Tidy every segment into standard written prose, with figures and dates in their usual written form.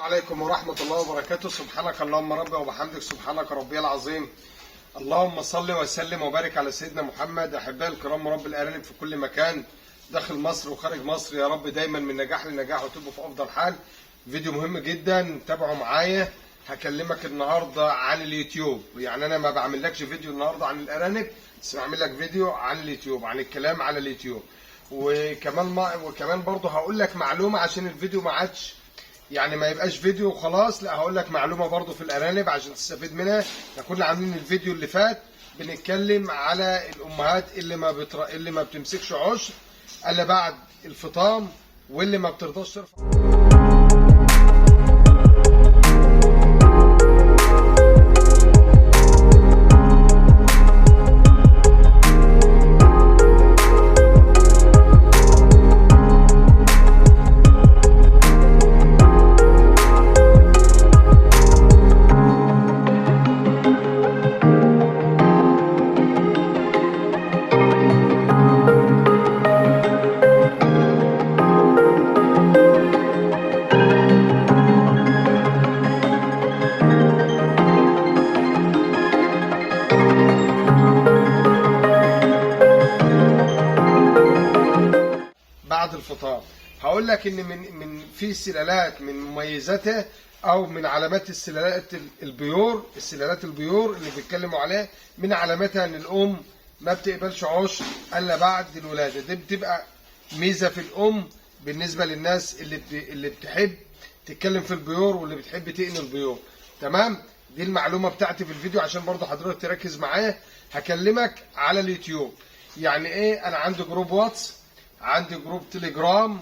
عليكم ورحمة الله وبركاته. سبحانك اللهم ربي وبحمدك، سبحانك ربي العظيم. اللهم صل وسلم وبارك على سيدنا محمد. أحبائي الكرام ورب الأرانب في كل مكان داخل مصر وخارج مصر، يا رب دايما من نجاح لنجاح وتبقوا في أفضل حال. فيديو مهم جدا تابعوا معايا. هكلمك النهارده عن اليوتيوب. يعني أنا ما بعملكش فيديو النهارده عن الأرانب، بس بعمل لك فيديو عن اليوتيوب، عن الكلام على اليوتيوب. وكمان برضه هقول لك معلومة عشان الفيديو ما عادش يعني ما يبقاش فيديو وخلاص، لا هقول لك معلومه برضو في الارانب عشان تستفيد منها. احنا كنا عاملين الفيديو اللي فات بنتكلم على الامهات اللي ما بتمسكش عشر الا بعد الفطام، واللي ما بترضاش ترفع. بعد الفطام هقول لك ان من في سلالات من مميزاتها او من علامات السلالات البيور اللي بيتكلموا عليها، من علاماتها ان الام ما بتقبلش عشر الا بعد الولاده. دي بتبقى ميزه في الام بالنسبه للناس اللي بتحب تتكلم في البيور واللي بتحب تقني البيور. تمام، دي المعلومه بتاعتي في الفيديو عشان برضه حضرتك تركز معايا. هكلمك على اليوتيوب. يعني ايه؟ انا عندي جروب واتس، عندي جروب تليجرام،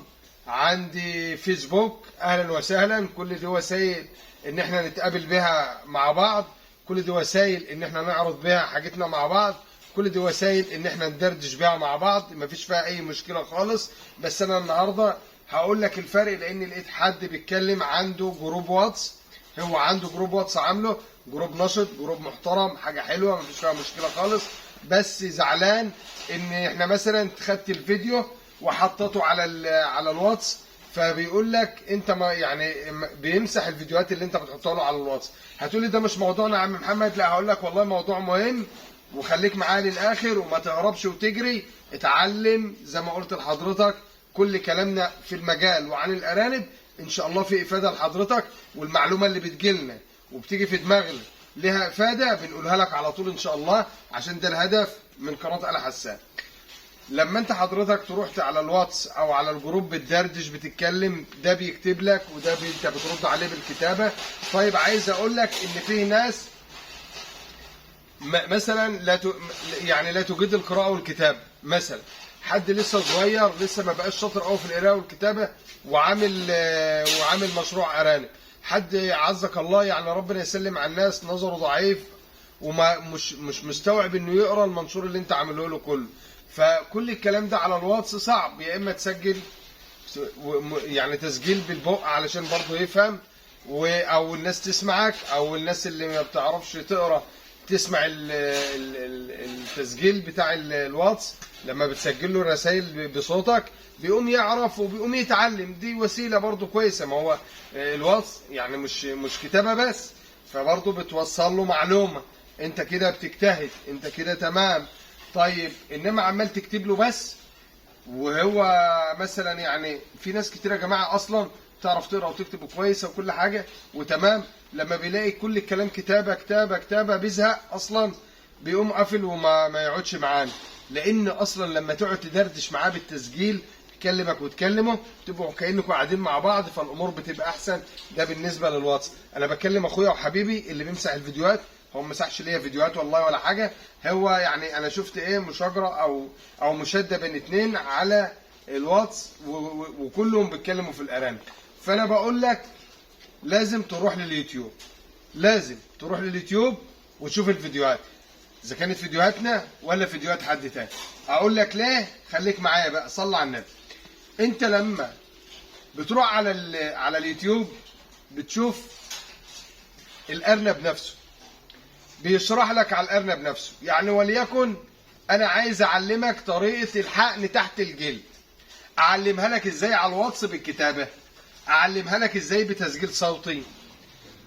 عندي فيسبوك. اهلا وسهلا. كل دي وسائل ان احنا نتقابل بها مع بعض، كل دي وسائل ان احنا نعرض بها حاجتنا مع بعض، كل دي وسائل ان احنا ندردش بها مع بعض، مفيش فيها اي مشكله خالص. بس انا النهارده هقول لك الفرق، لان لقيت حد بيتكلم عنده جروب واتس. هو عنده جروب واتس عامله جروب نشط، جروب محترم، حاجه حلوه مفيش فيها مشكله خالص. بس زعلان ان احنا مثلا خدت الفيديو وحطته على الواتس، فبيقول لك انت ما يعني بيمسح الفيديوهات اللي انت بتحطها له على الواتس. هتقولي ده مش موضوعنا يا عم محمد. لا، هقول لك والله موضوع مهم، وخليك معايا للاخر وما تهربش وتجري. اتعلم زي ما قلت لحضرتك، كل كلامنا في المجال وعن الارانب ان شاء الله في افاده لحضرتك، والمعلومه اللي بتجيلنا وبتيجي في دماغنا لها افاده بنقولها لك على طول ان شاء الله، عشان ده الهدف من قناه آل حسان. لما انت حضرتك تروح على الواتس او على الجروب بتدردش بتتكلم، ده بيكتب لك وده انت بترد عليه بالكتابه. طيب عايز اقول لك ان في ناس مثلا لا تجيد القراءه والكتابه. مثلا حد لسه صغير، لسه ما بقاش شاطر قوي في القراءه والكتابه، وعامل مشروع ارانب. حد عزك الله يعني ربنا يسلم على الناس نظره ضعيف وما مش مستوعب انه يقرا المنشور اللي انت عامله له كله. فكل الكلام ده على الواتس صعب. يا اما تسجل يعني تسجيل بالبق علشان برضه يفهم، او الناس تسمعك، او الناس اللي ما بتعرفش تقرا تسمع التسجيل بتاع الواتس. لما بتسجل له الرسائل بصوتك بيقوم يعرف وبيقوم يتعلم. دي وسيله برضه كويسه. ما هو الواتس يعني مش كتابه بس، فبرضه بتوصل له معلومه. انت كده بتجتهد، انت كده تمام. طيب انما عمال تكتب له بس، وهو مثلا يعني في ناس كتير يا جماعه اصلا تعرف تقرا وتكتب كويسه وكل حاجه وتمام، لما بيلاقي كل الكلام كتابه كتابه كتابه بيزهق اصلا، بيقوم قافل وما يقعدش معانا. لان اصلا لما تقعد تدردش معاه بالتسجيل، تكلمك وتكلمه، تبقوا كانكم قاعدين مع بعض، فالامور بتبقى احسن. ده بالنسبه للواتس. انا بكلم اخويا وحبيبي اللي بيمسح الفيديوهات. هو ما مسحش ليا فيديوهات والله ولا حاجه. هو يعني انا شفت ايه مشاجره او مشاده بين اتنين على الواتس، وكلهم بيتكلموا في الارانب. فانا بقول لك لازم تروح لليوتيوب، لازم تروح لليوتيوب وتشوف الفيديوهات، اذا كانت فيديوهاتنا ولا فيديوهات حد تاني. اقول لك ليه؟ خليك معايا بقى، صلى على النبي. انت لما بتروح على اليوتيوب بتشوف الارنب نفسه، بيشرح لك على الارنب نفسه. يعني وليكن انا عايز اعلمك طريقه الحقن تحت الجلد، اعلمها لك ازاي على الواتس بالكتابه. اعلمها لك ازاي بتسجيل صوتي،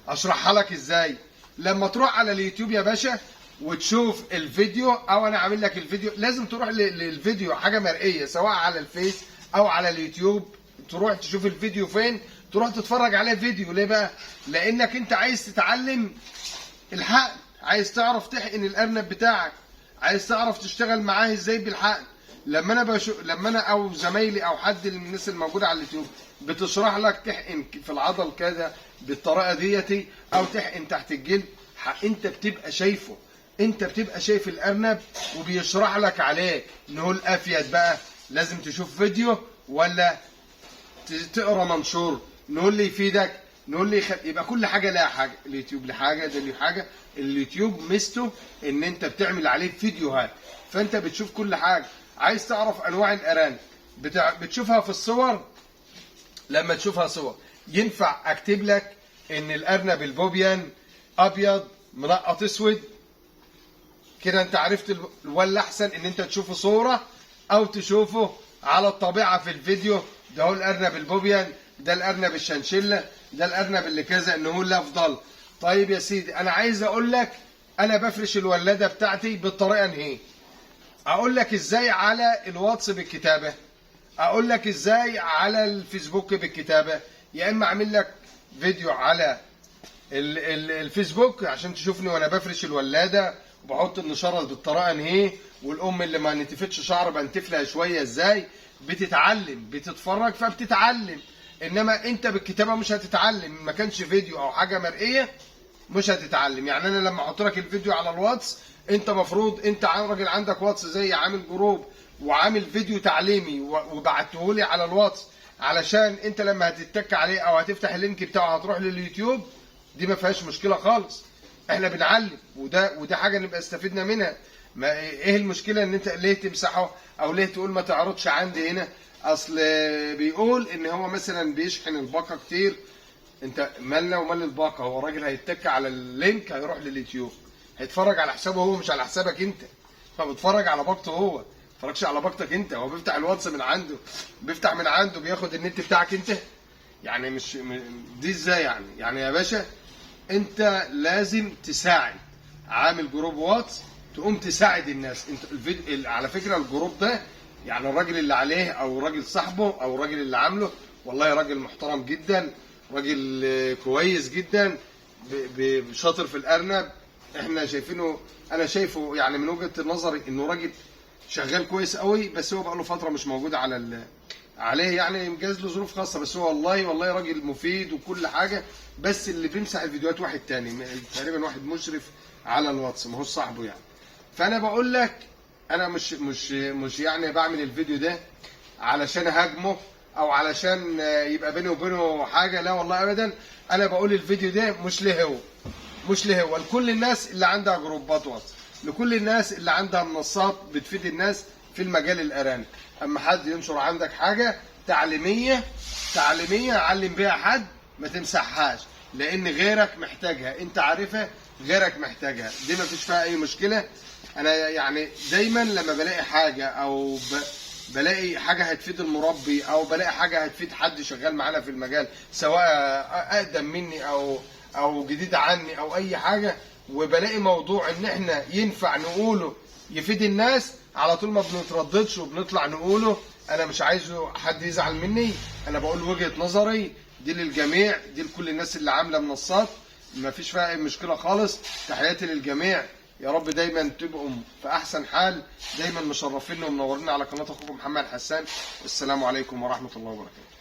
اشرحها لك ازاي. لما تروح على اليوتيوب يا باشا وتشوف الفيديو، او انا عامل لك الفيديو، لازم تروح للفيديو حاجه مرئيه سواء على الفيس او على اليوتيوب. تروح تشوف الفيديو فين، تروح تتفرج عليه فيديو. ليه بقى؟ لانك انت عايز تتعلم الحقن، عايز تعرف تحقن الارنب بتاعك، عايز تعرف تشتغل معاه ازاي بالحقن. لما انا او زمايلي او حد من الناس الموجوده على اليوتيوب بتشرح لك تحقن في العضل كذا بالطريقه ديتي، او تحقن تحت الجلد، انت بتبقى شايفه، انت بتبقى شايف الارنب وبيشرح لك عليه. نقول افيد بقى لازم تشوف فيديو ولا تقرا منشور؟ نقول لي يفيدك، نقول لي يبقى كل حاجه لها حاجه. اليوتيوب له حاجه، ده له حاجه. اليوتيوب ميزته ان انت بتعمل عليه فيديوهات، فانت بتشوف كل حاجه. عايز تعرف انواع الارانب بتشوفها في الصور. لما تشوفها صور ينفع اكتب لك ان الارنب البوبيان ابيض منقط اسود كده، انت عرفت ولا احسن ان انت تشوفه صوره او تشوفه على الطبيعه في الفيديو؟ ده هو الارنب البوبيان، ده الارنب الشنشله، ده الارنب اللي كذا، انه هو الافضل. طيب يا سيدي، انا عايز اقول لك انا بفرش الولاده بتاعتي بالطريقه انهي. اقول لك ازاي على الواتس بالكتابه، اقول لك ازاي على الفيسبوك بالكتابه، يا اما اعمل لك فيديو على الفيسبوك عشان تشوفني وانا بفرش الولاده وبحط النشاره بالطريقه انهي، والام اللي ما نتفتش شعر بنتف لها شويه ازاي. بتتعلم، بتتفرج فبتتعلم. انما انت بالكتابه مش هتتعلم، ما كانش فيديو او حاجه مرئيه مش هتتعلم. يعني انا لما احط لك الفيديو على الواتس، انت مفروض انت راجل عندك واتس زي عامل جروب وعامل فيديو تعليمي وبعته لي على الواتس، علشان انت لما هتتك عليه او هتفتح اللينك بتاعه هتروح لليوتيوب. دي ما فيهاش مشكله خالص، احنا بنعلم، وده حاجه نبقى استفدنا منها. ما ايه المشكله ان انت ليه تمسحه او ليه تقول ما تعرضش عندي هنا؟ اصل بيقول ان هو مثلا بيشحن الباقه كتير. انت مالنا ومال الباقه؟ هو الراجل هيتك على اللينك هيروح لليوتيوب، هيتفرج على حسابه هو مش على حسابك انت، فبيتفرج على باقته هو، ما بيتفرجش على باقتك انت. هو بيفتح الواتس من عنده، بيفتح من عنده، بياخد النت بتاعك انت. يعني مش دي ازاي يعني يا باشا انت لازم تساعد. عامل جروب واتس تقوم تساعد الناس. انت الفيديو على فكره الجروب ده، يعني الراجل اللي عليه او الراجل صاحبه او الراجل اللي عامله والله راجل محترم جدا، راجل كويس جدا، شاطر في الارنب. احنا شايفينه، انا شايفه يعني من وجهه نظري انه راجل شغال كويس قوي، بس هو بقى له فتره مش موجود عليه، يعني مجاز له ظروف خاصه. بس هو والله راجل مفيد وكل حاجه. بس اللي بيمسح الفيديوهات واحد تاني تقريبا، واحد مشرف على الواتس، ما هوش صاحبه يعني. فانا بقول لك انا مش يعني بعمل الفيديو ده علشان اهاجمه او علشان يبقى بيني وبينه حاجه، لا والله ابدا. انا بقول الفيديو ده مش ليه هو لكل الناس اللي عندها جروبات واتس، لكل الناس اللي عندها منصات بتفيد الناس في المجال الارانب. اما حد ينشر عندك حاجه تعليميه علم بيها حد، ما تمسحهاش، لان غيرك محتاجها، انت عارفها غيرك محتاجها، دي ما فيش فيها اي مشكله. انا يعني دايما لما بلاقي حاجه او بلاقي حاجه هتفيد المربي او بلاقي حاجه هتفيد حد شغال معانا في المجال، سواء اقدم مني او جديد عني او اي حاجه، وبلاقي موضوع ان احنا ينفع نقوله يفيد الناس، على طول ما بنترددش وبنطلع نقوله. انا مش عايزه حد يزعل مني، انا بقول وجهه نظري دي للجميع، دي لكل الناس اللي عامله منصات، ما فيش فيها اي مشكله خالص. تحياتي للجميع، يا رب دايما تبقوا في احسن حال، دايما مشرفين ومنورين على قناه اخوكم محمد حسان. السلام عليكم ورحمه الله وبركاته.